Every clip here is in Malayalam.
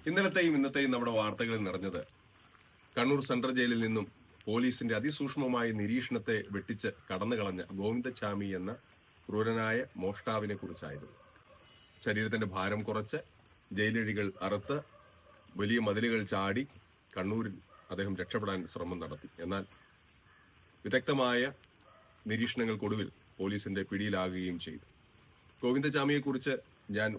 ഇന്നത്തെയും നമ്മുടെ വാർത്തകളിൽ നിറഞ്ഞത് കണ്ണൂർ സെൻട്രൽ ജയിലിൽ നിന്നും പോലീസിന്റെ അതിസൂക്ഷ്മമായ നിരീക്ഷണത്തെ വെട്ടിച്ച് കടന്നുകളഞ്ഞ ഗോവിന്ദച്ചാമി എന്ന ക്രൂരനായ മോഷ്ടാവിനെ കുറിച്ചായിരുന്നു. ശരീരത്തിന്റെ ഭാരം കുറച്ച് ജയിലഴികൾ അറുത്ത് വലിയ മതിലുകൾ ചാടി കണ്ണൂരിൽ അദ്ദേഹം രക്ഷപ്പെടാൻ ശ്രമം നടത്തി. എന്നാൽ വിദഗ്ധമായ നിരീക്ഷണങ്ങൾക്കൊടുവിൽ പോലീസിന്റെ പിടിയിലാകുകയും ചെയ്തു. ഗോവിന്ദച്ചാമിയെക്കുറിച്ച് ഞാൻ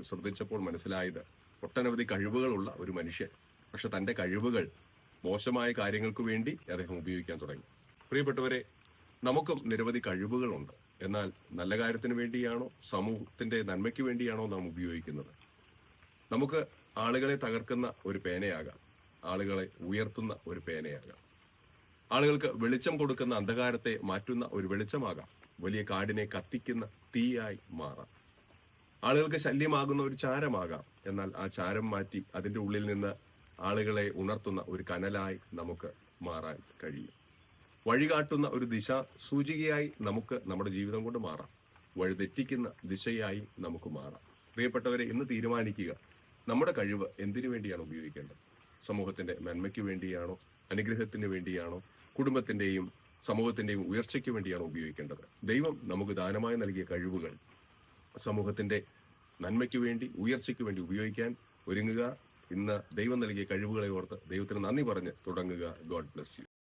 ശ്രദ്ധിച്ചപ്പോൾ മനസ്സിലായത് ഒട്ടനവധി കഴിവുകളുള്ള ഒരു മനുഷ്യൻ, പക്ഷെ തന്റെ കഴിവുകൾ മോശമായ കാര്യങ്ങൾക്ക് വേണ്ടി അദ്ദേഹം ഉപയോഗിക്കാൻ തുടങ്ങി. പ്രിയപ്പെട്ടവരെ, നമുക്കും നിരവധി കഴിവുകളുണ്ട്. എന്നാൽ നല്ല കാര്യത്തിന് വേണ്ടിയാണോ, സമൂഹത്തിന്റെ നന്മയ്ക്ക് വേണ്ടിയാണോ നാം ഉപയോഗിക്കുന്നത്? നമുക്ക് ആളുകളെ തകർക്കുന്ന ഒരു പേനയാകാം, ആളുകളെ ഉയർത്തുന്ന ഒരു പേനയാകാം, ആളുകൾക്ക് വെളിച്ചം കൊടുക്കുന്ന അന്ധകാരത്തെ മാറ്റുന്ന ഒരു വെളിച്ചമാകാം, വലിയ കാടിനെ കത്തിക്കുന്ന തീയായി മാറാം, ആളുകൾക്ക് ശല്യമാകുന്ന ഒരു ചാരമാകാം. എന്നാൽ ആ ചാരം മാറ്റി അതിന്റെ ഉള്ളിൽ നിന്ന് ആളുകളെ ഉണർത്തുന്ന ഒരു കനലായി നമുക്ക് മാറാൻ കഴിയും. വഴികാട്ടുന്ന ഒരു ദിശ സൂചികയായി നമുക്ക് നമ്മുടെ ജീവിതം കൊണ്ട് മാറാം. വഴിതെറ്റിക്കുന്ന ദിശയായി നമുക്ക് മാറാം. പ്രിയപ്പെട്ടവരെ, ഇന്ന് തീരുമാനിക്കുക, നമ്മുടെ കഴിവ് എന്തിനു വേണ്ടിയാണ് ഉപയോഗിക്കേണ്ടത്? സമൂഹത്തിന്റെ നന്മയ്ക്ക് വേണ്ടിയാണോ, അനുഗ്രഹത്തിന് വേണ്ടിയാണോ, കുടുംബത്തിന്റെയും സമൂഹത്തിന്റെയും ഉയർച്ചയ്ക്ക് വേണ്ടിയാണോ ഉപയോഗിക്കേണ്ടത്? ദൈവം നമുക്ക് ദാനമായി നൽകിയ കഴിവുകൾ സമൂഹത്തിന്റെ നന്മയ്ക്ക് വേണ്ടി, ഉയർച്ചയ്ക്ക് വേണ്ടി ഉപയോഗിക്കാൻ ഒരുങ്ങുക. ഇന്ന് ദൈവം നൽകിയ കഴിവുകളെ ഓർത്ത് ദൈവത്തിന് നന്ദി പറഞ്ഞ് തുടങ്ങുക. God bless you.